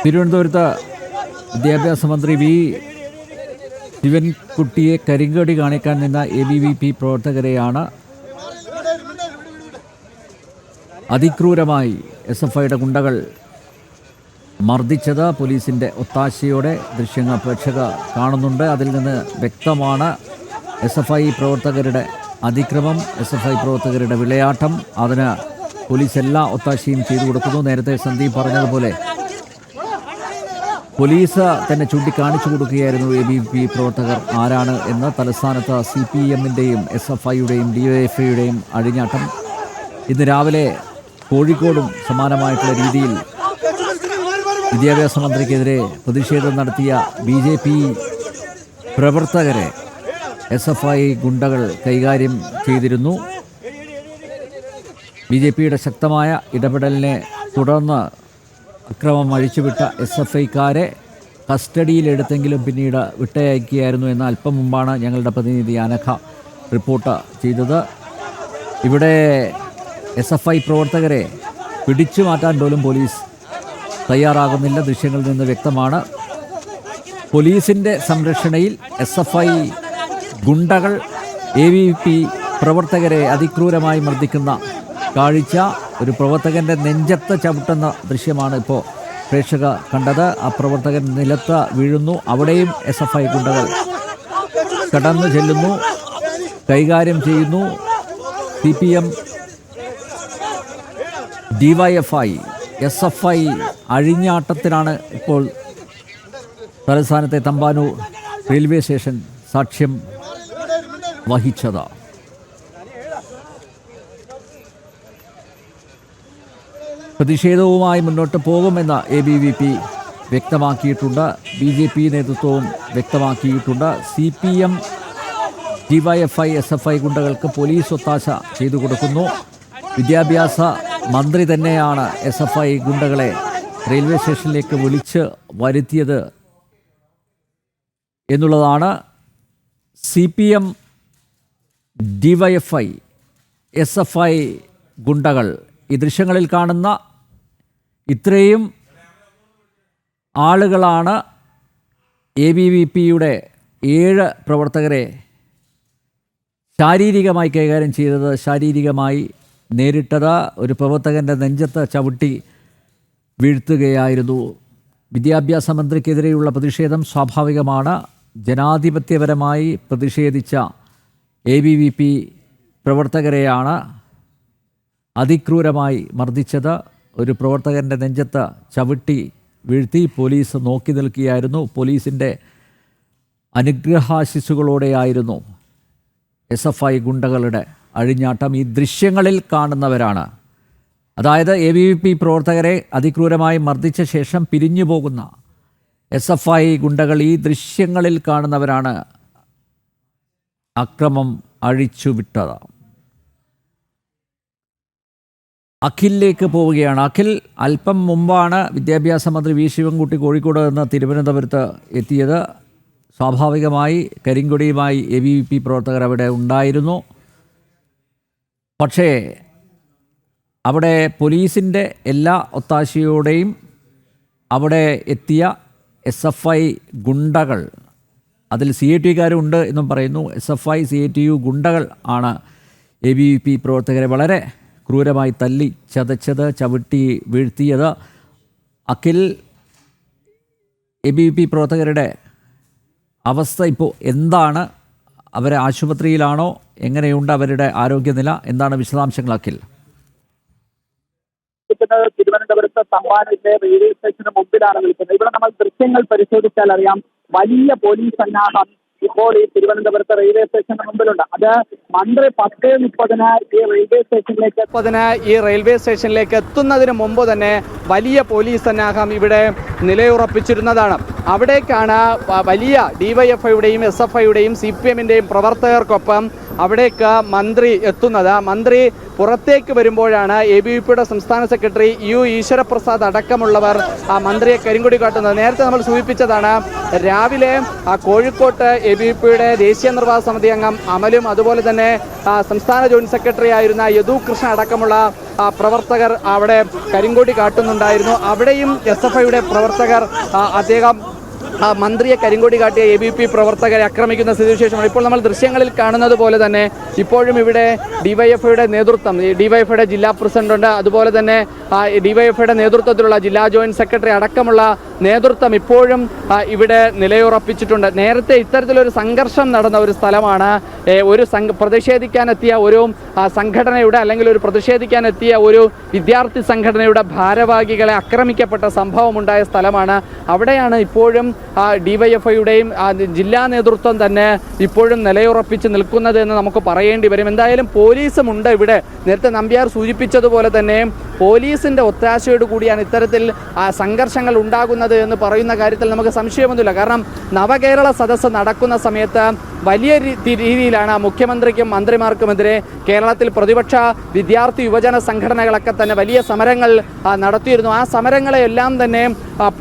തിരുവനന്തപുരത്ത് വിദ്യാഭ്യാസ മന്ത്രി വി ശിവൻകുട്ടിയെ കരിങ്കടി കാണിക്കാൻ നിന്ന ABVP പ്രവർത്തകരെയാണ് അതിക്രൂരമായി SFIയുടെ ഗുണ്ടകൾ മർദ്ദിച്ചത്. പോലീസിൻ്റെ ഒത്താശയോടെ ദൃശ്യങ്ങൾ പ്രേക്ഷകർ കാണുന്നുണ്ട്. അതിൽ നിന്ന് വ്യക്തമാണ് SFI പ്രവർത്തകരുടെ അതിക്രമം, SFI പ്രവർത്തകരുടെ വിളയാട്ടം. അതിന് പോലീസ് എല്ലാ ഒത്താശയും ചെയ്തു കൊടുക്കുന്നു. നേരത്തെ സന്ദീപ് പറഞ്ഞതുപോലെ പോലീസ് തന്നെ ചൂണ്ടിക്കാണിച്ചു കൊടുക്കുകയായിരുന്നു ABVP പ്രവർത്തകർ ആരാണ് എന്ന്. തലസ്ഥാനത്ത് CPM-ൻ്റെയും SFIയുടെയും DYFIയുടെയും അഴിഞ്ഞാട്ടം. ഇന്ന് രാവിലെ കോഴിക്കോടും സമാനമായിട്ടുള്ള രീതിയിൽ വിദ്യാഭ്യാസ മന്ത്രിക്കെതിരെ പ്രതിഷേധം നടത്തിയ BJP പ്രവർത്തകരെ SFI ഗുണ്ടകൾ കൈകാര്യം ചെയ്തിരുന്നു. BJPയുടെ ശക്തമായ ഇടപെടലിനെ തുടർന്ന് അക്രമം അഴിച്ചുവിട്ട SFIക്കാരെ കസ്റ്റഡിയിലെടുത്തെങ്കിലും പിന്നീട് വിട്ടയക്കുകയായിരുന്നു എന്ന് അല്പം മുമ്പാണ് ഞങ്ങളുടെ പ്രതിനിധി അനഘ റിപ്പോർട്ട് ചെയ്തത്. ഇവിടെ SFI പ്രവർത്തകരെ പിടിച്ചു മാറ്റാൻ പോലും പോലീസ് തയ്യാറാകുന്നില്ല. ദൃശ്യങ്ങളിൽ നിന്ന് വ്യക്തമാണ്. പോലീസിൻ്റെ സംരക്ഷണയിൽ SFI ഗുണ്ടകൾ ABVP പ്രവർത്തകരെ അതിക്രൂരമായി മർദ്ദിക്കുന്ന കാഴ്ച. ഒരു പ്രവർത്തകൻ്റെ നെഞ്ചത്ത് ചവിട്ടുന്ന ദൃശ്യമാണ് ഇപ്പോൾ പ്രേക്ഷകർ കണ്ടത്. ആ പ്രവർത്തകൻ നിലത്ത് വീഴുന്നു. അവിടെയും SFI ഗുണ്ടകൾ കടന്നു ചെല്ലുന്നു, കൈകാര്യം ചെയ്യുന്നു. CPM, DYFI, SFI അഴിഞ്ഞാട്ടത്തിനാണ് ഇപ്പോൾ തലസ്ഥാനത്തെ തമ്പാനൂർ റെയിൽവേ സ്റ്റേഷൻ സാക്ഷ്യം വഹിച്ചത്. പ്രതിഷേധവുമായി മുന്നോട്ട് പോകുമെന്ന് ABVP വ്യക്തമാക്കിയിട്ടുണ്ട്. BJP നേതൃത്വവും വ്യക്തമാക്കിയിട്ടുണ്ട്. CPM, DYFI, SFI ഗുണ്ടകൾക്ക് പോലീസ് ഒത്താശ ചെയ്തു കൊടുക്കുന്നു. വിദ്യാഭ്യാസ മന്ത്രി തന്നെയാണ് SFI ഗുണ്ടകളെ റെയിൽവേ സ്റ്റേഷനിലേക്ക് വിളിച്ച് വരുത്തിയത് എന്നുള്ളതാണ്. CPM, DYFI, SFI ഗുണ്ടകൾ, ഈ ദൃശ്യങ്ങളിൽ കാണുന്ന ഇത്രയും ആളുകളാണ് ABVPയുടെ 7 പ്രവർത്തകരെ ശാരീരികമായി കൈകാര്യം ചെയ്തത്, ശാരീരികമായി നേരിട്ടത്. ഒരു പ്രവർത്തകൻ്റെ നെഞ്ചത്ത് ചവിട്ടി വീഴ്ത്തുകയായിരുന്നു. വിദ്യാഭ്യാസ മന്ത്രിക്കെതിരെയുള്ള പ്രതിഷേധം സ്വാഭാവികമാണ്. ജനാധിപത്യപരമായി പ്രതിഷേധിച്ച ABVP പ്രവർത്തകരെയാണ് അതിക്രൂരമായി മർദ്ദിച്ചത്. ഒരു പ്രവർത്തകൻ്റെ നെഞ്ചത്ത് ചവിട്ടി വീഴ്ത്തി. പോലീസ് നോക്കി നിൽക്കുകയായിരുന്നു. പോലീസിൻ്റെ അനുഗ്രഹാശിസുകളോടെയായിരുന്നു SFI ഗുണ്ടകളുടെ അഴിഞ്ഞാട്ടം. ഈ ദൃശ്യങ്ങളിൽ കാണുന്നവരാണ്, അതായത് ABVP പ്രവർത്തകരെ അതിക്രൂരമായി മർദ്ദിച്ച ശേഷം പിരിഞ്ഞു പോകുന്ന SFI ഗുണ്ടകൾ, ഈ ദൃശ്യങ്ങളിൽ കാണുന്നവരാണ് അക്രമം അഴിച്ചുവിട്ടത്. അഖിലിലേക്ക് പോവുകയാണ്. അഖിൽ, അല്പം മുമ്പാണ് വിദ്യാഭ്യാസ മന്ത്രി വി ശിവൻകുട്ടി കോഴിക്കോട് നിന്ന് തിരുവനന്തപുരത്ത് എത്തിയത്. സ്വാഭാവികമായി കരിങ്കൊടിയുമായി ABVP പ്രവർത്തകർ അവിടെ ഉണ്ടായിരുന്നു. പക്ഷേ അവിടെ പോലീസിൻ്റെ എല്ലാ ഒത്താശയോടെയും അവിടെ എത്തിയ SFI ഗുണ്ടകൾ, അതിൽ CATUകാരുണ്ട് എന്നും പറയുന്നു. SFI CATU ഗുണ്ടകൾ ആണ് ABVP പ്രവർത്തകരെ വളരെ ക്രൂരമായി തല്ലി ചതച്ചത്, ചവിട്ടി വീഴ്ത്തിയത്. അഖിൽ, ABVP പ്രവർത്തകരുടെ അവസ്ഥ ഇപ്പോൾ എന്താണ്? അവരെ ആശുപത്രിയിലാണോ? എങ്ങനെയുണ്ട് അവരുടെ ആരോഗ്യനില? എന്താണ് വിശദാംശങ്ങൾ അഖിൽ? തിരുവനന്തപുരത്ത് തമ്പാനൂരിലെ റെയിൽവേ സ്റ്റേഷന് മുമ്പിലാണ് നിൽക്കുന്നത്. ഇവിടെ നമ്മൾ ദൃശ്യങ്ങൾ പരിശോധിച്ചാൽ അറിയാം, വലിയ പോലീസ് സന്നാഹം ഇപ്പോൾ ഈ തിരുവനന്തപുരത്ത് റെയിൽവേ സ്റ്റേഷന് മുമ്പിലുണ്ട്. അത് മന്ത്രി 10:30 ഈ റെയിൽവേ സ്റ്റേഷനിലേക്ക് എത്തുന്നതിന് മുമ്പ് തന്നെ വലിയ പോലീസ് സന്നാഹം ഇവിടെ നിലയുറപ്പിച്ചിരുന്നതാണ്. അവിടേക്കാണ് വലിയ DYFIയുടെയും SFIയുടെയും CPM-ൻ്റെയും പ്രവർത്തകർക്കൊപ്പം അവിടേക്ക് മന്ത്രി എത്തുന്നത്. മന്ത്രി പുറത്തേക്ക് വരുമ്പോഴാണ് ABVPയുടെ സംസ്ഥാന സെക്രട്ടറി U ഈശ്വരപ്രസാദ് അടക്കമുള്ളവർ മന്ത്രിയെ കരിങ്കൊടി കാട്ടുന്നത്. നേരത്തെ നമ്മൾ സൂചിപ്പിച്ചതാണ്, രാവിലെ കോഴിക്കോട്ട് ABVPയുടെ ദേശീയ നിർവാഹക സമിതി അംഗം അമലും അതുപോലെ തന്നെ സംസ്ഥാന ജോയിന്റ് സെക്രട്ടറി ആയിരുന്ന യദു കൃഷ്ണ അടക്കമുള്ള പ്രവർത്തകർ അവിടെ കരിങ്കൊടി കാട്ടുന്നുണ്ടായിരുന്നു. അവിടെയും SFIയുടെ പ്രവർത്തകർ അദ്ദേഹം മന്ത്രിയെ കരിങ്കൊടി കാട്ടിയ ABP പ്രവർത്തകരെ ആക്രമിക്കുന്ന സ്ഥിതിവിശേഷമാണ്. ഇപ്പോൾ നമ്മൾ ദൃശ്യങ്ങളിൽ കാണുന്നത് പോലെ തന്നെ ഇപ്പോഴും ഇവിടെ DYFIയുടെ നേതൃത്വം, DYFIയുടെ ജില്ലാ പ്രസിഡന്റ്, അതുപോലെ തന്നെ DYFIയുടെ നേതൃത്വത്തിലുള്ള ജില്ലാ ജോയിന്റ് സെക്രട്ടറി അടക്കമുള്ള നേതൃത്വം ഇപ്പോഴും ഇവിടെ നിലയുറപ്പിച്ചിട്ടുണ്ട്. നേരത്തെ ഇത്തരത്തിലൊരു സംഘർഷം നടന്ന ഒരു സ്ഥലമാണ്. ഒരു പ്രതിഷേധിക്കാനെത്തിയ ഒരു സംഘടനയുടെ അല്ലെങ്കിൽ ഒരു പ്രതിഷേധിക്കാനെത്തിയ ഒരു വിദ്യാർത്ഥി സംഘടനയുടെ ഭാരവാഹികളെ ആക്രമിക്കപ്പെട്ട സംഭവമുണ്ടായ സ്ഥലമാണ്. അവിടെയാണ് ഇപ്പോഴും DYFIയുടെയും ജില്ലാ നേതൃത്വം തന്നെ ഇപ്പോഴും നിലയുറപ്പിച്ച് നിൽക്കുന്നത് എന്ന് നമുക്ക് പറയേണ്ടി വരും. എന്തായാലും പോലീസുമുണ്ട് ഇവിടെ. നേരത്തെ നമ്പ്യാർ സൂചിപ്പിച്ചതുപോലെ തന്നെ പോലീസിൻ്റെ ഒത്താശയോട് കൂടിയാണ് ഇത്തരത്തിൽ സംഘർഷങ്ങൾ ഉണ്ടാകുന്നത് എന്ന് പറയുന്ന കാര്യത്തിൽ നമുക്ക് സംശയമൊന്നുമില്ല. കാരണം നവകേരള സദസ്സ് നടക്കുന്ന സമയത്ത് വലിയ രീതിയിലാണ് മുഖ്യമന്ത്രിക്കും മന്ത്രിമാർക്കുമെതിരെ കേരളത്തിൽ പ്രതിപക്ഷ വിദ്യാർത്ഥി യുവജന സംഘടനകളൊക്കെ തന്നെ വലിയ സമരങ്ങൾ നടത്തിയിരുന്നു. ആ സമരങ്ങളെയെല്ലാം തന്നെ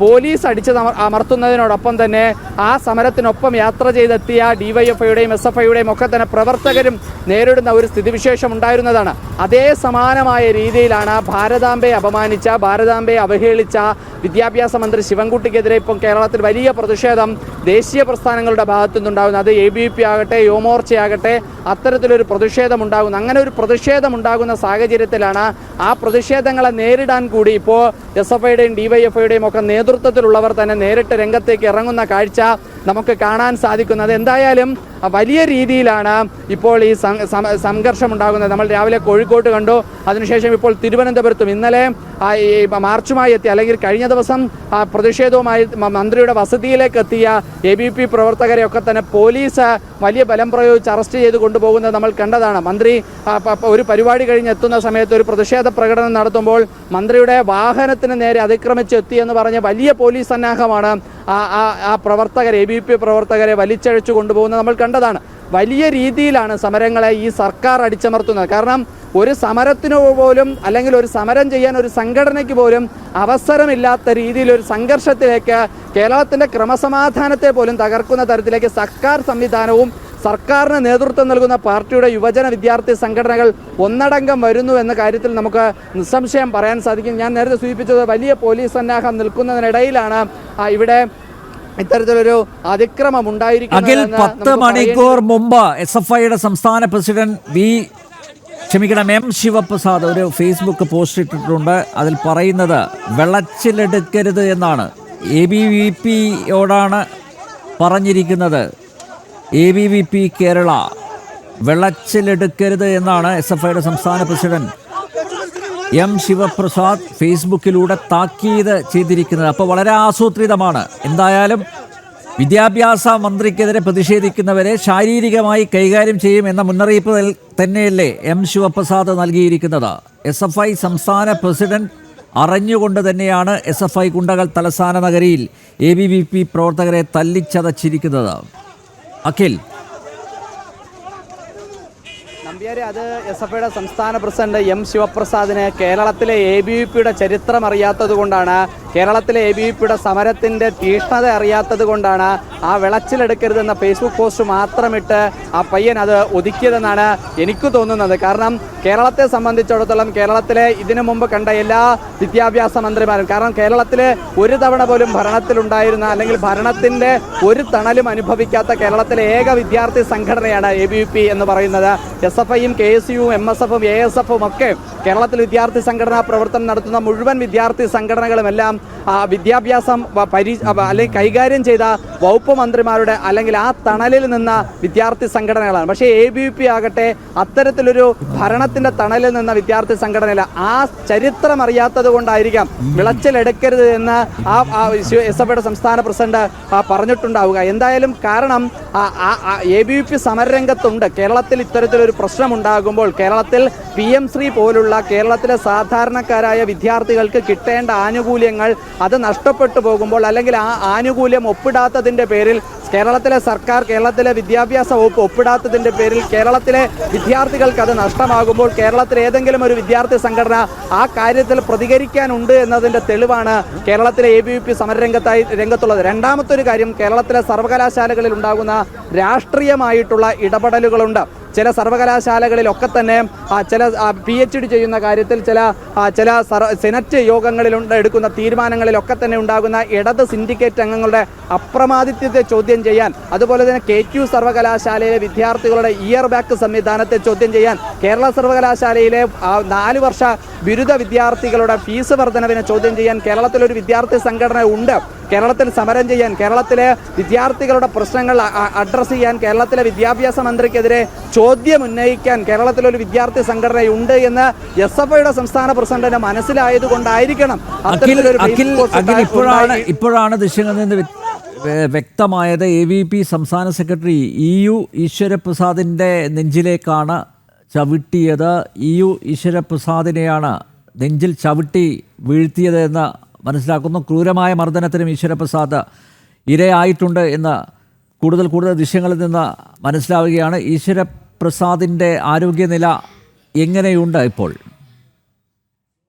പോലീസ് അടിച്ച് അമർത്തുന്നതിനോടൊപ്പം തന്നെ ആ സമരത്തിനൊപ്പം യാത്ര ചെയ്തെത്തിയ DYFIയുടെയും SFIയുടെയും ഒക്കെ തന്നെ പ്രവർത്തകരും നേരിടുന്ന ഒരു സ്ഥിതിവിശേഷം ഉണ്ടായിരുന്നതാണ്. അതേ സമാനമായ രീതിയിലാണ് ഭാരതാംബയെ അപമാനിച്ച, ഭാരതാംബയെ അവഹേളിച്ച വിദ്യാഭ്യാസ മന്ത്രി ശിവൻകുട്ടിക്കെതിരെ ഇപ്പം കേരളത്തിൽ വലിയ പ്രതിഷേധം ദേശീയ പ്രസ്ഥാനങ്ങളുടെ ഭാഗത്തു നിന്നുണ്ടാകുന്നു. അത് ABP ആകട്ടെ, യുവമോർച്ചയാകട്ടെ, അത്തരത്തിലൊരു പ്രതിഷേധം ഉണ്ടാകുന്നു. അങ്ങനെ ഒരു പ്രതിഷേധം ഉണ്ടാകുന്ന സാഹചര്യത്തിലാണ് ആ പ്രതിഷേധങ്ങളെ നേരിടാൻ കൂടി ഇപ്പോൾ SFIയുടെയും DYFIയുടെയും ഒക്കെ നേതൃത്വത്തിലുള്ളവർ തന്നെ നേരിട്ട് രംഗത്തേക്ക് ഇറങ്ങുന്ന കാഴ്ച നമുക്ക് കാണാൻ സാധിക്കുന്നത്. എന്തായാലും വലിയ രീതിയിലാണ് ഇപ്പോൾ ഈ സംഘർഷം ഉണ്ടാകുന്നത്. നമ്മൾ രാവിലെ കോഴിക്കോട്ട് കണ്ടു, അതിനുശേഷം ഇപ്പോൾ തിരുവനന്തപുരത്തും ഇന്നലെ മാർച്ചുമായി എത്തി അല്ലെങ്കിൽ കഴിഞ്ഞ ദിവസം പ്രതിഷേധവുമായി മന്ത്രിയുടെ വസതിയിലേക്ക് എത്തിയ ABP പ്രവർത്തകരെയൊക്കെ തന്നെ പോലീസ് വലിയ ബലം പ്രയോഗിച്ച് അറസ്റ്റ് ചെയ്ത് കൊണ്ടുപോകുന്നത് നമ്മൾ കണ്ടതാണ്. മന്ത്രി ഒരു പരിപാടി കഴിഞ്ഞ് എത്തുന്ന സമയത്ത് ഒരു പ്രതിഷേധ പ്രകടനം നടത്തുമ്പോൾ മന്ത്രിയുടെ വാഹനത്തിന് നേരെ അതിക്രമിച്ച് എത്തിയെന്ന് പറഞ്ഞ് വലിയ പോലീസ് സന്നാഹമാണ് ആ പ്രവർത്തകരെ, ABP പ്രവർത്തകരെ വലിച്ചഴിച്ചു കൊണ്ടുപോകുന്നത് നമ്മൾ കണ്ടതാണ്. വലിയ രീതിയിലാണ് സമരങ്ങളെ ഈ സർക്കാർ അടിച്ചമർത്തുന്നത്. കാരണം ഒരു സമരത്തിനു പോലും അല്ലെങ്കിൽ ഒരു സമരം ചെയ്യാൻ ഒരു സംഘടനയ്ക്ക് പോലും അവസരമില്ലാത്ത രീതിയിൽ ഒരു സംഘർഷത്തിലേക്ക്, കേരളത്തിൻ്റെ ക്രമസമാധാനത്തെ പോലും തകർക്കുന്ന തരത്തിലേക്ക് സർക്കാർ സംവിധാനവും സർക്കാരിന് നേതൃത്വം നൽകുന്ന പാർട്ടിയുടെ യുവജന വിദ്യാർത്ഥി സംഘടനകൾ ഒന്നടങ്കം വരുന്നു എന്ന കാര്യത്തിൽ നമുക്ക് നിസ്സംശയം പറയാൻ സാധിക്കും. ഞാൻ നേരത്തെ സൂചിപ്പിച്ചത് വലിയ പോലീസ് സന്നാഹം നിൽക്കുന്നതിനിടയിലാണ് ഇവിടെ ഇത്തരത്തിലൊരു അതിക്രമം ഉണ്ടായിരിക്കുന്നത്. 10 മണിക്കൂർ മുമ്പ് SFIയുടെ സംസ്ഥാന പ്രസിഡന്റ് M ശിവപ്രസാദ് ഒരു ഫേസ്ബുക്ക് പോസ്റ്റ് ഇട്ടിട്ടുണ്ട്. അതിൽ പറയുന്നത് വെള്ളച്ചിലെടുക്കരുത് എന്നാണ്. ABVPയോടാണ് പറഞ്ഞിരിക്കുന്നത്. ABVP കേരള വെള്ളച്ചിലെടുക്കരുത് എന്നാണ് SFIയുടെ സംസ്ഥാന പ്രസിഡന്റ് M ശിവപ്രസാദ് ഫേസ്ബുക്കിലൂടെ താക്കീത് ചെയ്തിരിക്കുന്നത്. അപ്പോൾ വളരെ ആസൂത്രിതമാണ്. എന്തായാലും വിദ്യാഭ്യാസ മന്ത്രിക്കെതിരെ പ്രതിഷേധിക്കുന്നവരെ ശാരീരികമായി കൈകാര്യം ചെയ്യും എന്ന മുന്നറിയിപ്പ് തന്നെയല്ലേ M ശിവപ്രസാദ് നൽകിയിരിക്കുന്നത്. SFI സംസ്ഥാന പ്രസിഡന്റ് അറിഞ്ഞുകൊണ്ട് തന്നെയാണ് SFI കുണ്ടകൽ തലസ്ഥാന നഗരിയിൽ ABVP പ്രവർത്തകരെ തല്ലിച്ചതച്ചിരിക്കുന്നത്. അഖിൽ, നമ്പ്യാരെ, അത് SFIയുടെ സംസ്ഥാന പ്രസിഡന്റ് M ശിവപ്രസാദിന് കേരളത്തിലെ ABVPയുടെ ചരിത്രം അറിയാത്തത് കൊണ്ടാണ്, കേരളത്തിലെ ABVPയുടെ സമരത്തിൻ്റെ തീഷ്ണത അറിയാത്തത് കൊണ്ടാണ് ആ വെളച്ചിലെടുക്കരുതെന്ന ഫേസ്ബുക്ക് പോസ്റ്റ് മാത്രമിട്ട് ആ പയ്യൻ അത് ഒതുക്കിയതെന്നാണ് എനിക്ക് തോന്നുന്നത്. കാരണം കേരളത്തെ സംബന്ധിച്ചിടത്തോളം കേരളത്തിലെ ഇതിനു മുമ്പ് കണ്ട എല്ലാ വിദ്യാഭ്യാസ മന്ത്രിമാരും, കാരണം കേരളത്തിൽ ഒരു തവണ പോലും ഭരണത്തിലുണ്ടായിരുന്ന അല്ലെങ്കിൽ ഭരണത്തിൻ്റെ ഒരു തണലും അനുഭവിക്കാത്ത കേരളത്തിലെ ഏക വിദ്യാർത്ഥി സംഘടനയാണ് ABVP എന്ന് പറയുന്നത്. SFIയും KSUവും MSFും ASFും ഒക്കെ കേരളത്തിൽ വിദ്യാർത്ഥി സംഘടനാ പ്രവർത്തനം നടത്തുന്ന മുഴുവൻ വിദ്യാർത്ഥി സംഘടനകളുമെല്ലാം വിദ്യാഭ്യാസം അല്ലെങ്കിൽ കൈകാര്യം ചെയ്ത വകുപ്പ് മന്ത്രിമാരുടെ അല്ലെങ്കിൽ ആ തണലിൽ നിന്ന വിദ്യാർത്ഥി സംഘടനകളാണ്. പക്ഷേ ABVP ആകട്ടെ അത്തരത്തിലൊരു ഭരണത്തിൻ്റെ തണലിൽ നിന്ന വിദ്യാർത്ഥി സംഘടനയില്ല. ആ ചരിത്രം അറിയാത്തത് കൊണ്ടായിരിക്കാം വിളച്ചിലെടുക്കരുത് എന്ന് SFIയുടെ സംസ്ഥാന പ്രസിഡന്റ് പറഞ്ഞിട്ടുണ്ടാവുക. എന്തായാലും കാരണം ABVP സമരരംഗത്തുണ്ട്. കേരളത്തിൽ ഇത്തരത്തിലൊരു പ്രശ്നമുണ്ടാകുമ്പോൾ കേരളത്തിൽ PM ശ്രീ പോലുള്ള കേരളത്തിലെ സാധാരണക്കാരായ വിദ്യാർത്ഥികൾക്ക് കിട്ടേണ്ട ആനുകൂല്യങ്ങൾ അത് നഷ്ടപ്പെട്ടു പോകുമ്പോൾ അല്ലെങ്കിൽ ആ ആനുകൂല്യം ഒപ്പിടാത്തതിൻ്റെ പേരിൽ കേരളത്തിലെ സർക്കാർ, കേരളത്തിലെ വിദ്യാഭ്യാസ വകുപ്പ് ഒപ്പിടാത്തതിൻ്റെ പേരിൽ കേരളത്തിലെ വിദ്യാർത്ഥികൾക്ക് അത് നഷ്ടമാകുമ്പോൾ കേരളത്തിലെ ഏതെങ്കിലും ഒരു വിദ്യാർത്ഥി സംഘടന ആ കാര്യത്തിൽ പ്രതികരിക്കാനുണ്ട് എന്നതിൻ്റെ തെളിവാണ് കേരളത്തിലെ ABVP രംഗത്തുള്ളത്. രണ്ടാമത്തെ ഒരു കാര്യം, കേരളത്തിലെ സർവകലാശാലകളിൽ ഉണ്ടാകുന്ന രാഷ്ട്രീയമായിട്ടുള്ള ഇടപെടലുകളുണ്ട്. ചില സർവകലാശാലകളിലൊക്കെ തന്നെ ചില PhD ചെയ്യുന്ന കാര്യത്തിൽ ചില സെനറ്റ് യോഗങ്ങളിൽ എടുക്കുന്ന തീരുമാനങ്ങളിലൊക്കെ തന്നെ ഉണ്ടാകുന്ന ഇടത് സിൻഡിക്കേറ്റ് അംഗങ്ങളുടെ അപ്രമാദിത്വത്തെ ചോദ്യം ചെയ്യാൻ, അതുപോലെ തന്നെ KQ സർവകലാശാലയിലെ വിദ്യാർത്ഥികളുടെ ഇയർ ബാക്ക് സംവിധാനത്തെ ചോദ്യം ചെയ്യാൻ, കേരള സർവകലാശാലയിലെ 4 വർഷ ബിരുദ വിദ്യാർത്ഥികളുടെ ഫീസ് വർധനവിനെ ചോദ്യം ചെയ്യാൻ കേരളത്തിലൊരു വിദ്യാർത്ഥി സംഘടന ഉണ്ട്. കേരളത്തിൽ സമരം ചെയ്യാൻ, കേരളത്തിലെ വിദ്യാർത്ഥികളുടെ പ്രശ്നങ്ങൾ അഡ്രസ്സ് ചെയ്യാൻ, കേരളത്തിലെ വിദ്യാഭ്യാസ മന്ത്രിക്കെതിരെ ചോദ്യം ഉന്നയിക്കാൻ കേരളത്തിലൊരു വിദ്യാർത്ഥി സംഘടനയുണ്ട് എന്ന് SFIയുടെ സംസ്ഥാന പ്രസിഡന്റിന് മനസ്സിലായതുകൊണ്ടായിരിക്കണം ഇപ്പോഴാണ് ദൃശ്യങ്ങളിൽ നിന്ന് വ്യക്തമായത്. AVP സംസ്ഥാന സെക്രട്ടറി EU ഈശ്വരപ്രസാദിൻ്റെ നെഞ്ചിലേക്കാണ് ചവിട്ടിയത്. EU ഈശ്വരപ്രസാദിനെയാണ് നെഞ്ചിൽ ചവിട്ടി വീഴ്ത്തിയത് എന്ന് മനസ്സിലാക്കുന്നു. ക്രൂരമായ മർദ്ദനത്തിനും ഈശ്വരപ്രസാദ് ഇരയായിട്ടുണ്ട് എന്ന് കൂടുതൽ ദൃശ്യങ്ങളിൽ നിന്ന് മനസ്സിലാവുകയാണ്. ഈശ്വരപ്രസാദിൻ്റെ ആരോഗ്യനില എങ്ങനെയുണ്ട് ഇപ്പോൾ?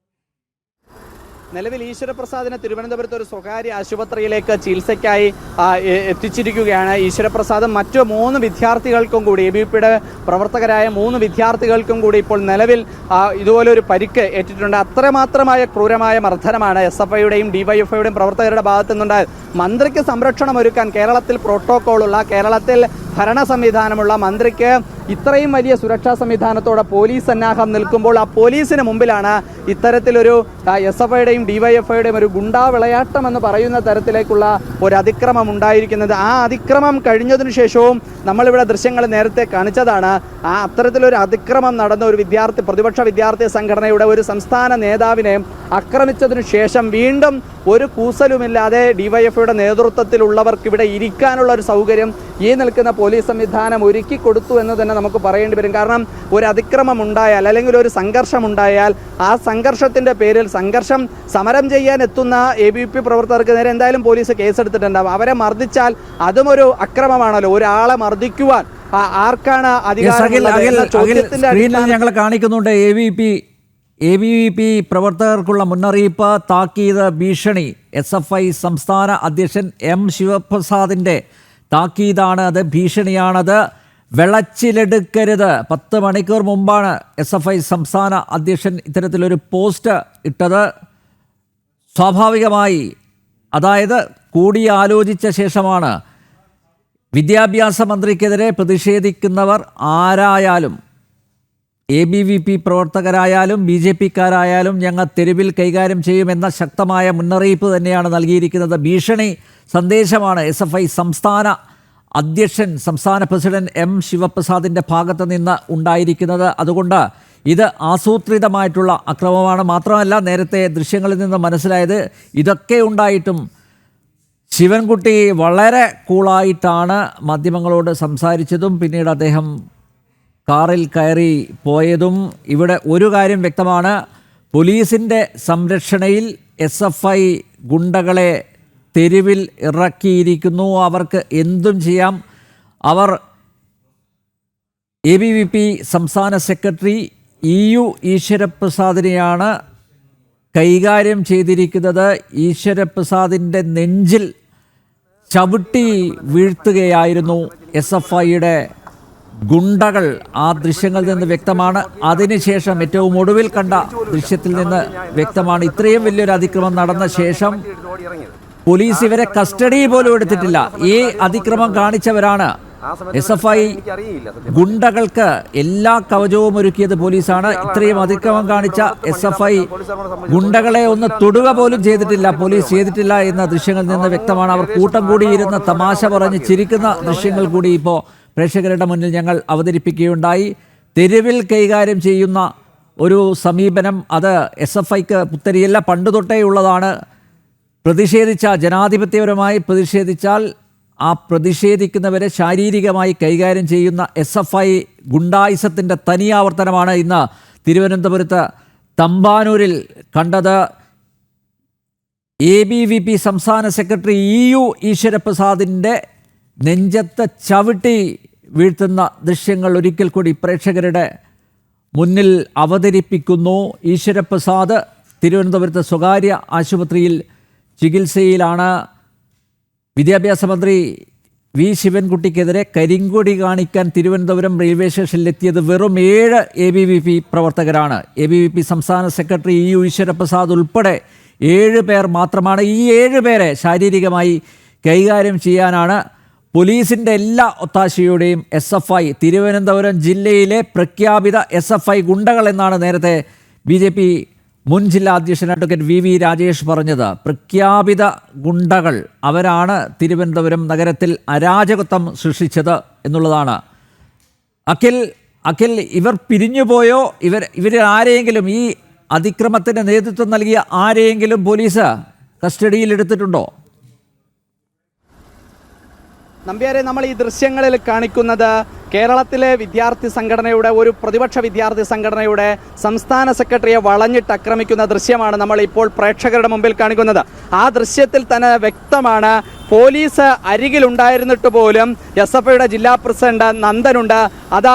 നിലവിൽ ഈശ്വരപ്രസാദിനെ തിരുവനന്തപുരത്ത് ഒരു സ്വകാര്യ ആശുപത്രിയിലേക്ക് ചികിത്സയ്ക്കായി എത്തിച്ചിരിക്കുകയാണ്. ഈശ്വരപ്രസാദും മറ്റു 3 വിദ്യാർത്ഥികൾക്കും കൂടി, ABPയുടെ പ്രവർത്തകരായ 3 വിദ്യാർത്ഥികൾക്കും കൂടി ഇപ്പോൾ നിലവിൽ ഇതുപോലൊരു പരിക്ക് ഏറ്റിട്ടുണ്ട്. അത്രമാത്രമായ ക്രൂരമായ മർദ്ദനമാണ് SFIയുടെയും DYFIയുടെയും പ്രവർത്തകരുടെ ഭാഗത്തു നിന്നുണ്ടായത്. മന്ത്രിക്ക് സംരക്ഷണം ഒരുക്കാൻ കേരളത്തിൽ പ്രോട്ടോക്കോളുള്ള, കേരളത്തിൽ ഭരണ സംവിധാനമുള്ള മന്ത്രിക്ക് ഇത്രയും വലിയ സുരക്ഷാ സംവിധാനത്തോടെ പോലീസ് സന്നാഹം നിൽക്കുമ്പോൾ ആ പോലീസിന് മുമ്പിലാണ് ഇത്തരത്തിലൊരു SFIയുടെയും DYFIയുടെയും ഒരു ഗുണ്ടാ വിളയാട്ടം എന്ന് പറയുന്ന തരത്തിലേക്കുള്ള ഒരു അതിക്രമം ഉണ്ടായിരിക്കുന്നത്. ആ അതിക്രമം കഴിഞ്ഞതിനു ശേഷവും നമ്മളിവിടെ ദൃശ്യങ്ങൾ നേരത്തെ കാണിച്ചതാണ്. ആ അത്തരത്തിലൊരു അതിക്രമം നടന്ന ഒരു പ്രതിപക്ഷ വിദ്യാർത്ഥി സംഘടനയുടെ ഒരു സംസ്ഥാന നേതാവിനെ ആക്രമിച്ചതിനു ശേഷം വീണ്ടും ഒരു കൂസലുമില്ലാതെ DYFIയുടെ നേതൃത്വത്തിലുള്ളവർക്ക് ഇവിടെ ഇരിക്കാനുള്ള ഒരു സൗകര്യം ഈ നിൽക്കുന്ന പോലീസ് സംവിധാനം ഒരുക്കി കൊടുത്തു എന്ന് തന്നെ നമുക്ക് പറയേണ്ടി വരും. കാരണം ഒരു അതിക്രമം ഉണ്ടായാൽ, അല്ലെങ്കിൽ ഒരു സംഘർഷം ഉണ്ടായാൽ, ആ സംഘർഷത്തിൻ്റെ പേരിൽ സമരം ചെയ്യാൻ എത്തുന്ന ABP പ്രവർത്തകർക്ക് നേരെ എന്തായാലും പോലീസ് കേസെടുത്തിട്ടുണ്ടാവും. അവരെ മർദ്ദിച്ചാൽ അതും ഒരു അക്രമമാണല്ലോ. ഒരാളെ മർദ്ദിക്കുവാൻ ആർക്കാണ് അധികാരം? ഞങ്ങൾ കാണിക്കുന്നുണ്ട് ABP പ്രവർത്തകർക്കുള്ള മുന്നറിയിപ്പ്, താക്കീത്, ഭീഷണി. SFI സംസ്ഥാന അധ്യക്ഷൻ M ശിവപ്രസാദിൻ്റെ താക്കീതാണ് അത്, ഭീഷണിയാണത്. വെളച്ചിലെടുക്കരുത്. 10 മണിക്കൂർ മുമ്പാണ് SFI സംസ്ഥാന അധ്യക്ഷൻ ഇത്തരത്തിലൊരു പോസ്റ്റ് ഇട്ടത്. സ്വാഭാവികമായി, അതായത് കൂടിയാലോചിച്ച ശേഷമാണ്. വിദ്യാഭ്യാസ മന്ത്രിക്കെതിരെ പ്രതിഷേധിക്കുന്നവർ ആരായാലും, ABVP പ്രവർത്തകരായാലും BJPക്കാരായാലും ഞങ്ങൾ തെരുവിൽ കൈകാര്യം ചെയ്യുമെന്ന ശക്തമായ മുന്നറിയിപ്പ് തന്നെയാണ് നൽകിയിരിക്കുന്നത്. ഭീഷണി സന്ദേശമാണ് SFI സംസ്ഥാന അധ്യക്ഷൻ, സംസ്ഥാന പ്രസിഡന്റ് M ശിവപ്രസാദിൻ്റെ ഭാഗത്ത് നിന്ന് ഉണ്ടായിരിക്കുന്നത്. അതുകൊണ്ട് ഇത് ആസൂത്രിതമായിട്ടുള്ള അക്രമമാണ്. മാത്രമല്ല, നേരത്തെ ദൃശ്യങ്ങളിൽ നിന്ന് മനസ്സിലായത്, ഇതൊക്കെ ഉണ്ടായിട്ടും ശിവൻകുട്ടി വളരെ കൂളായിട്ടാണ് മാധ്യമങ്ങളോട് സംസാരിച്ചതും പിന്നീട് അദ്ദേഹം കാറിൽ കയറി പോയതും. ഇവിടെ ഒരു കാര്യം വ്യക്തമാണ്, പോലീസിൻ്റെ സംരക്ഷണയിൽ SFI ഗുണ്ടകളെ തെരുവിൽ ഇറക്കിയിരിക്കുന്നു. അവർക്ക് എന്തും ചെയ്യാം. അവർ ABVP സംസ്ഥാന സെക്രട്ടറി EU ഈശ്വരപ്രസാദിനെയാണ് കൈകാര്യം ചെയ്തിരിക്കുന്നത്. ഈശ്വരപ്രസാദിൻ്റെ നെഞ്ചിൽ ചവിട്ടി വീഴ്ത്തുകയായിരുന്നു SFIയുടെ ഗുണ്ടകൾ. ആ ദൃശ്യങ്ങളിൽ നിന്ന് വ്യക്തമാണ്. അതിനുശേഷം ഏറ്റവും ഒടുവിൽ കണ്ട ദൃശ്യത്തിൽ നിന്ന് വ്യക്തമാണ്, ഇത്രയും വലിയൊരു അതിക്രമം നടന്ന ശേഷം പോലീസ് ഇവരെ കസ്റ്റഡി പോലും എടുത്തിട്ടില്ല. ഈ അതിക്രമം കാണിച്ചവരാണ്. SFI ഗുണ്ടകൾക്ക് എല്ലാ കവചവും ഒരുക്കിയത് പോലീസാണ്. ഇത്രയും അതിക്രമം കാണിച്ച SFI ഗുണ്ടകളെ ഒന്ന് തൊടുക പോലും പോലീസ് ചെയ്തിട്ടില്ല എന്ന ദൃശ്യങ്ങളിൽ നിന്ന് വ്യക്തമാണ്. അവർ കൂട്ടം കൂടിയിരുന്ന് തമാശ പറഞ്ഞ് ചിരിക്കുന്ന ദൃശ്യങ്ങൾ കൂടി ഇപ്പോൾ പ്രേക്ഷകരുടെ മുന്നിൽ ഞങ്ങൾ അവതരിപ്പിക്കുകയുണ്ടായി. തെരുവിൽ കൈകാര്യം ചെയ്യുന്ന ഒരു സമീപനം, അത് SFIക്ക് പുത്തരിയല്ല, പണ്ട് തൊട്ടേ ഉള്ളതാണ്. ജനാധിപത്യപരമായി പ്രതിഷേധിച്ചാൽ ആ പ്രതിഷേധിക്കുന്നവരെ ശാരീരികമായി കൈകാര്യം ചെയ്യുന്ന SFI ഗുണ്ടായിസത്തിൻ്റെ തനിയാവർത്തനമാണ് ഇന്ന് തിരുവനന്തപുരത്ത് തമ്പാനൂരിൽ കണ്ടത്. ABVP സംസ്ഥാന സെക്രട്ടറി EU ഈശ്വരപ്രസാദിൻ്റെ നെഞ്ചത്ത് ചവിട്ടി വീഴ്ത്തുന്ന ദൃശ്യങ്ങൾ ഒരിക്കൽ കൂടി പ്രേക്ഷകരുടെ മുന്നിൽ അവതരിപ്പിക്കുന്നു. ഈശ്വരപ്രസാദ് തിരുവനന്തപുരത്ത് സ്വകാര്യ ആശുപത്രിയിൽ ചികിത്സയിലാണ്. വിദ്യാഭ്യാസ മന്ത്രി വി ശിവൻകുട്ടിക്കെതിരെ കരിങ്കൊടി കാണിക്കാൻ തിരുവനന്തപുരം റെയിൽവേ സ്റ്റേഷനിലെത്തിയത് വെറും 7 ABVP പ്രവർത്തകരാണ്. ABVP സംസ്ഥാന സെക്രട്ടറി EU ഈശ്വരപ്രസാദ് ഉൾപ്പെടെ 7 പേർ മാത്രമാണ്. ഈ 7 പേരെ ശാരീരികമായി കൈകാര്യം ചെയ്യാനാണ് പോലീസിൻ്റെ എല്ലാ ഒത്താശയോടെയും SFI തിരുവനന്തപുരം ജില്ലയിലെ പ്രഖ്യാപിത SFI ഗുണ്ടകൾ എന്നാണ് നേരത്തെ BJP മുൻ ജില്ലാ അധ്യക്ഷൻ അഡ്വക്കേറ്റ് VV രാജേഷ് പറഞ്ഞത്. പ്രഖ്യാപിത ഗുണ്ടകൾ അവരാണ് തിരുവനന്തപുരം നഗരത്തിൽ അരാജകത്വം സൃഷ്ടിച്ചത് എന്നുള്ളതാണ്. അഖിൽ ഇവർ പിരിഞ്ഞുപോയോ? ഇവർ ആരെയെങ്കിലും ഈ അതിക്രമത്തിന് നേതൃത്വം നൽകിയ ആരെയെങ്കിലും പോലീസ് കസ്റ്റഡിയിൽ എടുത്തിട്ടുണ്ടോ? നമ്പ്യാരെ, നമ്മൾ ഈ ദൃശ്യങ്ങളിൽ കാണിക്കുന്നത് കേരളത്തിലെ വിദ്യാർത്ഥി സംഘടനയുടെ ഒരു പ്രതിപക്ഷ വിദ്യാർത്ഥി സംഘടനയുടെ സംസ്ഥാന സെക്രട്ടറിയെ വളഞ്ഞിട്ട് ആക്രമിക്കുന്ന ദൃശ്യമാണ് നമ്മൾ ഇപ്പോൾ പ്രേക്ഷകരുടെ മുമ്പിൽ കാണിക്കുന്നത്. ആ ദൃശ്യത്തിൽ തന്നെ വ്യക്തമാണ് പോലീസ് അരികിലുണ്ടായിരുന്നിട്ട് പോലും SFIയുടെ ജില്ലാ പ്രസിഡന്റ് നന്ദനുണ്ട്. അതാ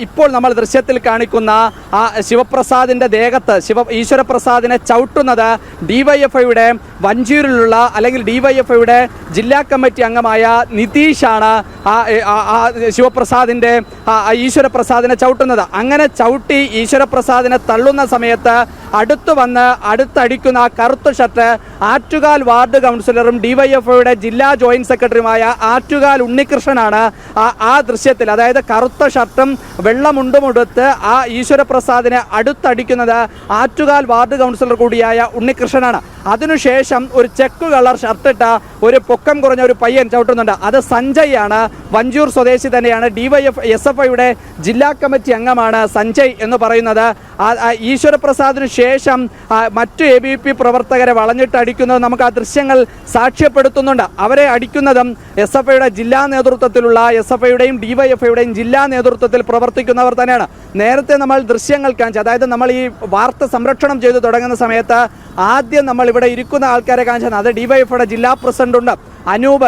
ഇപ്പോൾ നമ്മൾ ദൃശ്യത്തിൽ കാണിക്കുന്ന ആ ശിവപ്രസാദിന്റെ ദേഹത്ത് ഈശ്വരപ്രസാദിനെ ചവിട്ടുന്നത് DYFIയുടെ വഞ്ചൂരിലുള്ള അല്ലെങ്കിൽ DYFIയുടെ ജില്ലാ കമ്മിറ്റി അംഗമായ നിതീഷാണ്. ശിവപ്രസാദിന്റെ ഈശ്വരപ്രസാദിനെ ചവിട്ടുന്നത്. അങ്ങനെ ചവിട്ടി ഈശ്വരപ്രസാദിനെ തള്ളുന്ന സമയത്ത് അടുത്തടിക്കുന്ന കറുത്ത ഷർട്ട് ആറ്റുകാൽ വാർഡ് കൗൺസിലറും DYFIയുടെ ജില്ലാ ജോയിന്റ് സെക്രട്ടറിയുമായ ആറ്റുകാൽ ഉണ്ണികൃഷ്ണനാണ്. ആ ദൃശ്യത്തിൽ, അതായത് കറുത്ത ഷർട്ടും വെള്ളമുണ്ടും ഉടുത്ത് ആ ഈശ്വരപ്രസാദിനെ അടുത്തടിക്കുന്നത് ആറ്റുകാൽ വാർഡ് കൗൺസിലർ കൂടിയായ ഉണ്ണികൃഷ്ണനാണ്. അതിനുശേഷം ഒരു ചെക്ക് കളർ ഷർട്ടിട്ട ഒരു പൊക്കം കുറഞ്ഞ ഒരു പയ്യൻ ചവിട്ടുന്നുണ്ട്. അത് സഞ്ജയ് ആണ്. വഞ്ചൂർ സ്വദേശി തന്നെയാണ്. SFIയുടെ ജില്ലാ കമ്മിറ്റി അംഗമാണ് സഞ്ജയ് എന്ന് പറയുന്നത്. ഈശ്വരപ്രസാദിന് ശേഷം മറ്റു ABVP പ്രവർത്തകരെ വളഞ്ഞിട്ട് അടിക്കുന്നത് നമുക്ക് ആ ദൃശ്യങ്ങൾ സാക്ഷ്യപ്പെടുത്തുന്നുണ്ട്. അവരെ അടിക്കുന്നതും SFIയുടെ ജില്ലാ നേതൃത്വത്തിലുള്ള SFIയുടെയും DYFIയുടെയും ജില്ലാ നേതൃത്വത്തിൽ പ്രവർത്തിക്കുന്നവർ തന്നെയാണ്. നേരത്തെ നമ്മൾ ദൃശ്യങ്ങൾ കാണിച്ചു, അതായത് നമ്മൾ ഈ വാർത്ത സംരക്ഷണം ചെയ്തു തുടങ്ങുന്ന സമയത്ത് ആദ്യം നമ്മൾ ഇവിടെ ഇരിക്കുന്ന ആൾക്കാരെ കാണിച്ചത് അത് DYFIയുടെ ജില്ലാ പ്രസിഡന്റുണ്ട് അനൂപ്,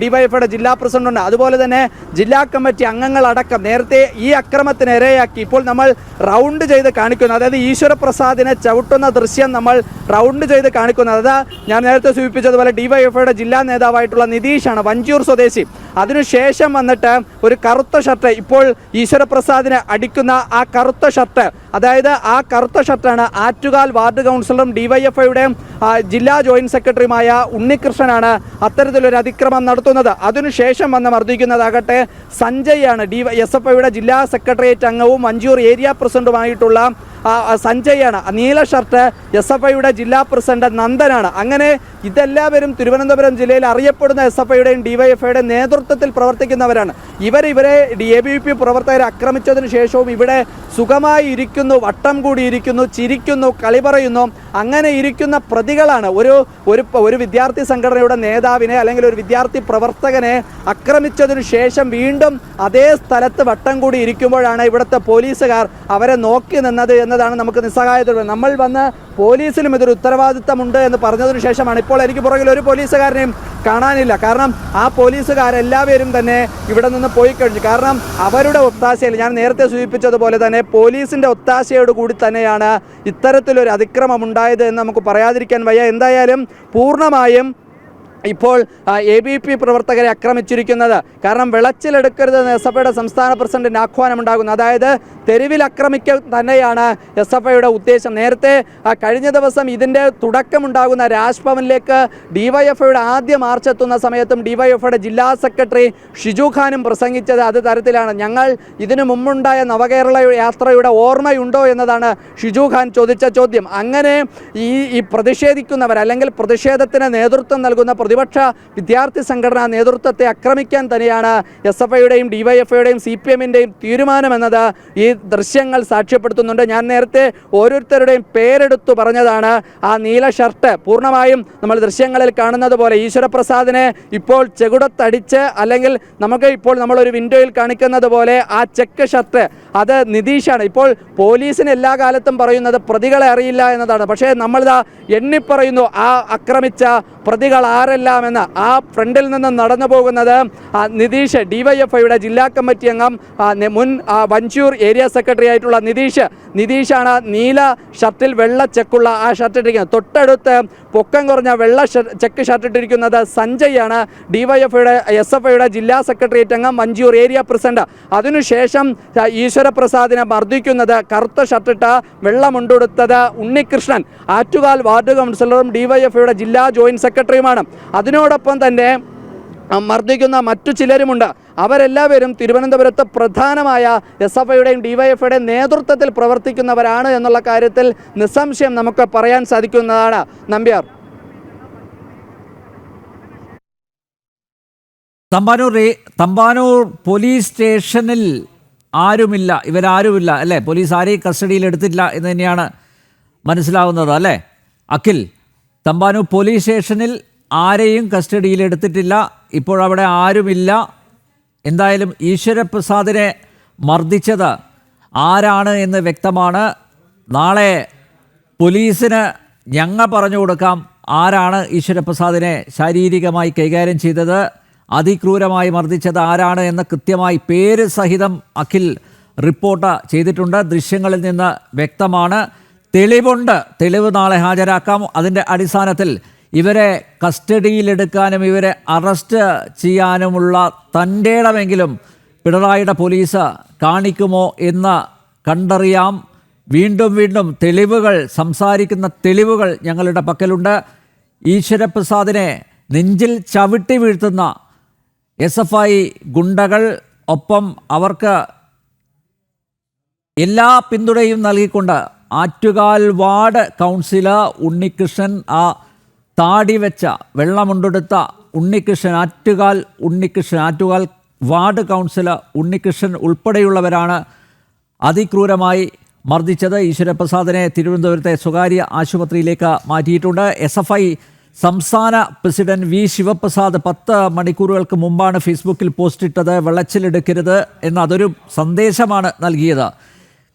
DYFIയുടെ ജില്ലാ പ്രസിഡന്റുണ്ട്, അതുപോലെ തന്നെ ജില്ലാ കമ്മിറ്റി അംഗങ്ങളടക്കം നേരത്തെ ഈ അക്രമത്തിന് ഇരയാക്കി ഇപ്പോൾ നമ്മൾ റൗണ്ട് ചെയ്ത് കാണിക്കുന്നു. അതായത് ഈശ്വരപ്രസാദിനെ ചവിട്ടുന്ന ദൃശ്യം നമ്മൾ റൗണ്ട് ചെയ്ത് കാണിക്കുന്നത്. അത് ഞാൻ നേരത്തെ സൂചിപ്പിച്ചതുപോലെ DYFIയുടെ ജില്ലാ നേതാവായിട്ടുള്ള നിതീഷാണ്, വഞ്ചൂർ സ്വദേശി. അതിനുശേഷം വന്നിട്ട് ഒരു കറുത്ത ഷർട്ട്, ഇപ്പോൾ ഈശ്വരപ്രസാദിനെ അടിക്കുന്ന ആ കറുത്ത ഷർട്ട്, അതായത് ആ കറുത്ത ഷർട്ടാണ് ആറ്റുകാൽ വാർഡ് കൗൺസിലറും DYFIയുടെ ജില്ലാ ജോയിന്റ് സെക്രട്ടറിയുമായ ഉണ്ണികൃഷ്ണനാണ് അത്തരത്തിലൊരു അതിക്രമം നടത്തുന്നത്. അതിനുശേഷം വന്ന് മർദ്ദിക്കുന്നതാകട്ടെ സഞ്ജയ് ആണ്. SFIയുടെ ജില്ലാ സെക്രട്ടേറിയറ്റ് അംഗവും വഞ്ചൂർ ഏരിയ പ്രസിഡന്റുമായിട്ടുള്ള സഞ്ജയാണ്. നീല ഷർട്ട് SFIയുടെ ജില്ലാ പ്രസിഡന്റ് നന്ദനാണ്. അങ്ങനെ ഇതെല്ലാവരും തിരുവനന്തപുരം ജില്ലയിൽ അറിയപ്പെടുന്ന SFIയുടെയും DYFIയുടെ നേതൃത്വത്തിൽ പ്രവർത്തിക്കുന്നവരാണ്. ഇവരെ ABVP പ്രവർത്തകരെ ആക്രമിച്ചതിന് ശേഷവും ഇവിടെ സുഖമായി ഇരിക്കുന്നു, വട്ടം കൂടിയിരിക്കുന്നു, ചിരിക്കുന്നു, കളി പറയുന്നു. അങ്ങനെ ഇരിക്കുന്ന പ്രതികളാണ്. ഒരു വിദ്യാർത്ഥി സംഘടനയുടെ നേതാവിനെ അല്ലെങ്കിൽ ഒരു വിദ്യാർത്ഥി പ്രവർത്തകനെ ആക്രമിച്ചതിനു ശേഷം വീണ്ടും അതേ സ്ഥലത്ത് വട്ടം കൂടി ഇരിക്കുമ്പോഴാണ് ഇവിടുത്തെ പോലീസുകാർ അവരെ നോക്കി നിന്നത് എന്നതാണ് നമുക്ക് നിസ്സഹായത. നമ്മൾ വന്ന് പോലീസിലും ഇതൊരു ഉത്തരവാദിത്തമുണ്ട് എന്ന് പറഞ്ഞതിനു ശേഷമാണ് ഇപ്പോൾ എനിക്ക് പുറകിൽ ഒരു പോലീസുകാരനെയും കാണാനില്ല. കാരണം ആ പോലീസുകാരെല്ലാവരും തന്നെ ഇവിടെ നിന്ന് പോയി കഴിഞ്ഞു. കാരണം അവരുടെ ഒത്താശയിൽ, ഞാൻ നേരത്തെ സൂചിപ്പിച്ചതുപോലെ തന്നെ പോലീസിൻ്റെ ഒത്താശയോട് കൂടി തന്നെയാണ് ഇത്തരത്തിലൊരു അതിക്രമം ഉണ്ടായത് എന്ന് നമുക്ക് പറയാതിരിക്കാൻ വയ്യ. എന്തായാലും പൂർണ്ണമായും ഇപ്പോൾ ABVP പ്രവർത്തകരെ ആക്രമിച്ചിരിക്കുന്നത്. കാരണം വിളച്ചിലെടുക്കരുതെന്ന് SFIയുടെ സംസ്ഥാന പ്രസിഡന്റിന് ആഹ്വാനമുണ്ടാകുന്നു. അതായത് തെരുവിൽ ആക്രമിക്കുക തന്നെയാണ് SFIയുടെ ഉദ്ദേശം. നേരത്തെ കഴിഞ്ഞ ദിവസം ഇതിൻ്റെ തുടക്കമുണ്ടാകുന്ന രാജ്ഭവനിലേക്ക് DYFIയുടെ ആദ്യ മാർച്ച് എത്തുന്ന സമയത്തും DYFIയുടെ ജില്ലാ സെക്രട്ടറി ഷിജു ഖാനും പ്രസംഗിച്ചത് അത് തരത്തിലാണ്. ഞങ്ങൾ ഇതിനു മുമ്പുണ്ടായ നവകേരള യാത്രയുടെ ഓർമ്മയുണ്ടോ എന്നതാണ് ഷിജു ഖാൻ ചോദിച്ച ചോദ്യം. അങ്ങനെ ഈ പ്രതിഷേധിക്കുന്നവർ അല്ലെങ്കിൽ പ്രതിഷേധത്തിന് നേതൃത്വം നൽകുന്ന പ്രതിപക്ഷ വിദ്യാർത്ഥി സംഘടനാ നേതൃത്വത്തെ ആക്രമിക്കാൻ തന്നെയാണ് SFIയുടെയും DYFIയുടെയും CPMൻ്റെയും തീരുമാനമെന്നത് ഈ ദൃശ്യങ്ങൾ സാക്ഷ്യപ്പെടുത്തുന്നുണ്ട്. ഞാൻ നേരത്തെ ഓരോരുത്തരുടെയും പേരെടുത്തു പറഞ്ഞതാണ്. ആ നീല ഷർട്ട് പൂർണ്ണമായും നമ്മൾ ദൃശ്യങ്ങളിൽ കാണുന്നത് പോലെ ഈശ്വരപ്രസാദിനെ ഇപ്പോൾ ചെകുടത്തടിച്ച്, അല്ലെങ്കിൽ നമുക്ക് ഇപ്പോൾ നമ്മളൊരു വിൻഡോയിൽ കാണിക്കുന്നത് പോലെ ആ ചെക്ക് ഷർട്ട് അത് നിതീഷാണ്. ഇപ്പോൾ പോലീസിന് എല്ലാ കാലത്തും പറയുന്നത് പ്രതികളെ അറിയില്ല എന്നതാണ്. പക്ഷേ നമ്മളിതാ എണ്ണിപ്പറയുന്നു ആ ആക്രമിച്ച പ്രതികൾ ആരെല്ലാം ഞങ്ങളെല്ലാം എന്ന ആ ഫ്രണ്ടിൽ നിന്ന് നടന്നു പോകുന്നത് നിതീഷ്, ഡിവൈഎഫ്ഐയുടെ ജില്ലാ കമ്മിറ്റി അംഗം, മുൻ വഞ്ചൂർ ഏരിയ സെക്രട്ടറി ആയിട്ടുള്ള നിതീഷാണ് നീല ഷർട്ടിൽ വെള്ള ചെക്കുള്ള ആ ഷർട്ട് ഇട്ടിരിക്കുന്നത്. തൊട്ടടുത്ത് പൊക്കം കുറഞ്ഞ വെള്ള ചെക്ക് ഷർട്ട് ഇട്ടിരിക്കുന്നത് സഞ്ജയാണ്, ഡിവൈഎഫ്ഐയുടെ SFIയുടെ ജില്ലാ സെക്രട്ടേറിയറ്റ് അംഗം, വഞ്ചൂർ ഏരിയ പ്രസിഡന്റ്. അതിനുശേഷം ഈശ്വരപ്രസാദിനെ മർദ്ദിക്കുന്നത് കറുത്ത ഷർട്ടിട്ട വെള്ളമുണ്ടുടുത്തത് ഉണ്ണികൃഷ്ണൻ, ആറ്റുകാൽ വാർഡ് കൗൺസിലറും ഡിവൈഎഫ്ഐയുടെ ജില്ലാ ജോയിന്റ് സെക്രട്ടറിയുമാണ്. അതിനോടൊപ്പം തന്നെ മർദ്ദിക്കുന്ന മറ്റു ചിലരുമുണ്ട്. അവരെല്ലാവരും തിരുവനന്തപുരത്ത് പ്രധാനമായ SFIയുടെയും ഡിവൈഎഫ്ഐയുടെയും നേതൃത്വത്തിൽ പ്രവർത്തിക്കുന്നവരാണ് എന്നുള്ള കാര്യത്തിൽ നിസ്സംശയം നമുക്ക് പറയാൻ സാധിക്കുന്നതാണ്. നമ്പ്യാർ, തമ്പാനൂർ പോലീസ് സ്റ്റേഷനിൽ ആരുമില്ല, ഇവരാരുമില്ല അല്ലേ? പോലീസ് ആരെയും കസ്റ്റഡിയിൽ എടുത്തില്ല എന്ന് തന്നെയാണ് മനസ്സിലാവുന്നത് അല്ലേ അഖിൽ? തമ്പാനൂർ പോലീസ് സ്റ്റേഷനിൽ ആരെയും കസ്റ്റഡിയിൽ എടുത്തിട്ടില്ല, ഇപ്പോഴവിടെ ആരുമില്ല. എന്തായാലും ഈശ്വരപ്രസാദിനെ മർദ്ദിച്ചത് ആരാണ് എന്ന് വ്യക്തമാണ്. നാളെ പോലീസിന് ഞങ്ങൾ പറഞ്ഞു കൊടുക്കാം ആരാണ് ഈശ്വരപ്രസാദിനെ ശാരീരികമായി കൈകാര്യം ചെയ്തത്, അതിക്രൂരമായി മർദ്ദിച്ചത് ആരാണ് എന്ന് കൃത്യമായി പേര് സഹിതം അഖിൽ റിപ്പോർട്ട് ചെയ്തിട്ടുണ്ട്. ദൃശ്യങ്ങളിൽ നിന്ന് വ്യക്തമാണ്. തെളിവുണ്ട്, തെളിവ് നാളെ ഹാജരാക്കാം. അതിൻ്റെ അടിസ്ഥാനത്തിൽ ഇവരെ കസ്റ്റഡിയിലെടുക്കാനും ഇവരെ അറസ്റ്റ് ചെയ്യാനുമുള്ള തൻ്റെ ഇടമെങ്കിലും പിണറായിയുടെ പോലീസ് കാണിക്കുമോ എന്ന് കണ്ടറിയാം. വീണ്ടും വീണ്ടും തെളിവുകൾ, സംസാരിക്കുന്ന തെളിവുകൾ ഞങ്ങളുടെ പക്കലുണ്ട്. ഈശ്വരപ്രസാദിനെ നെഞ്ചിൽ ചവിട്ടി വീഴ്ത്തുന്ന SFI ഗുണ്ടകൾ, ഒപ്പം അവർക്ക് എല്ലാ പിന്തുണയും നൽകിക്കൊണ്ട് ആറ്റുകാൽ വാർഡ് കൗൺസിലർ ഉണ്ണികൃഷ്ണൻ, ആ താടി വെച്ച വെള്ളമുണ്ടെടുത്ത ഉണ്ണികൃഷ്ണൻ, ആറ്റുകാൽ വാർഡ് കൗൺസിലർ ഉണ്ണികൃഷ്ണൻ ഉൾപ്പെടെയുള്ളവരാണ് അതിക്രൂരമായി മർദ്ദിച്ചത്. ഈശ്വരപ്രസാദിനെ തിരുവനന്തപുരത്തെ സ്വകാര്യ ആശുപത്രിയിലേക്ക് മാറ്റിയിട്ടുണ്ട്. SFI സംസ്ഥാന പ്രസിഡന്റ് V ശിവപ്രസാദ് 10 മണിക്കൂറുകൾക്ക് മുമ്പാണ് ഫേസ്ബുക്കിൽ പോസ്റ്റിട്ടത്. വെള്ളച്ചിലെടുക്കരുത് എന്ന അതൊരു സന്ദേശമാണ് നൽകിയത്.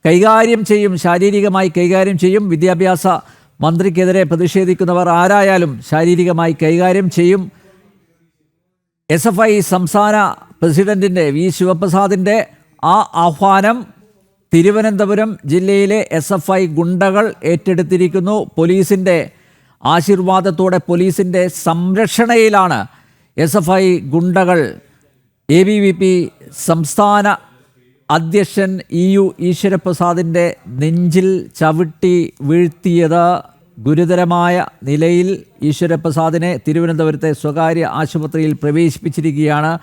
കൈകാര്യം ചെയ്യും, ശാരീരികമായി കൈകാര്യം ചെയ്യും. വിദ്യാഭ്യാസ മന്ത്രിക്കെതിരെ പ്രതിഷേധിക്കുന്നവർ ആരായാലും ശാരീരികമായി കൈകാര്യം ചെയ്യും. SFI സംസ്ഥാന പ്രസിഡന്റിൻ്റെ V ശിവപ്രസാദിൻ്റെ ആ ആഹ്വാനം തിരുവനന്തപുരം ജില്ലയിലെ SFI ഗുണ്ടകൾ ഏറ്റെടുത്തിരിക്കുന്നു. പോലീസിൻ്റെ ആശീർവാദത്തോടെ, പോലീസിൻ്റെ സംരക്ഷണയിലാണ് SFI ഗുണ്ടകൾ ABVP സംസ്ഥാന അധ്യക്ഷൻ EU ഈശ്വരപ്രസാദിൻ്റെ നെഞ്ചിൽ ചവിട്ടി വീഴ്ത്തിയത്. ഗുരുതരമായ നിലയിൽ ഈശ്വരപ്രസാദിനെ തിരുവനന്തപുരത്തെ സ്വകാര്യ ആശുപത്രിയിൽ പ്രവേശിപ്പിച്ചിരിക്കുകയാണ്.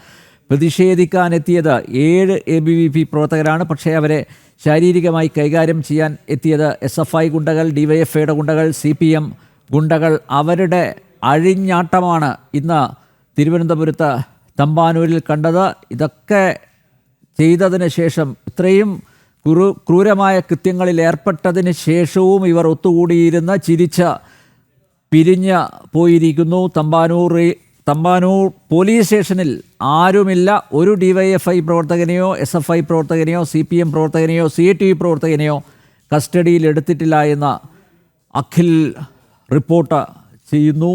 പ്രതിഷേധിക്കാനെത്തിയത് 7 ABVP പ്രവർത്തകരാണ്. പക്ഷേ അവരെ ശാരീരികമായി കൈകാര്യം ചെയ്യാൻ എത്തിയത് SFI ഗുണ്ടകൾ, DYFIയുടെ ഗുണ്ടകൾ, CPM ഗുണ്ടകൾ. അവരുടെ അഴിഞ്ഞാട്ടമാണ് ഇന്ന് തിരുവനന്തപുരത്ത് തമ്പാനൂരിൽ കണ്ടത്. ഇതൊക്കെ ചെയ്തതിന് ശേഷം, ഇത്രയും ക്രൂരമായ കൃത്യങ്ങളിൽ ഏർപ്പെട്ടതിന് ശേഷവും ഇവർ ഒത്തുകൂടിയിരുന്ന് ചിരിച്ച് പിരിഞ്ഞ് പോയിരിക്കുന്നു. തമ്പാനൂർ പോലീസ് സ്റ്റേഷനിൽ ആരുമില്ല. ഒരു DYFI പ്രവർത്തകനെയോ SFI പ്രവർത്തകനെയോ CPM പ്രവർത്തകനെയോ CATV പ്രവർത്തകനെയോ കസ്റ്റഡിയിൽ എടുത്തിട്ടില്ല എന്ന് അഖിൽ റിപ്പോർട്ട് ചെയ്യുന്നു.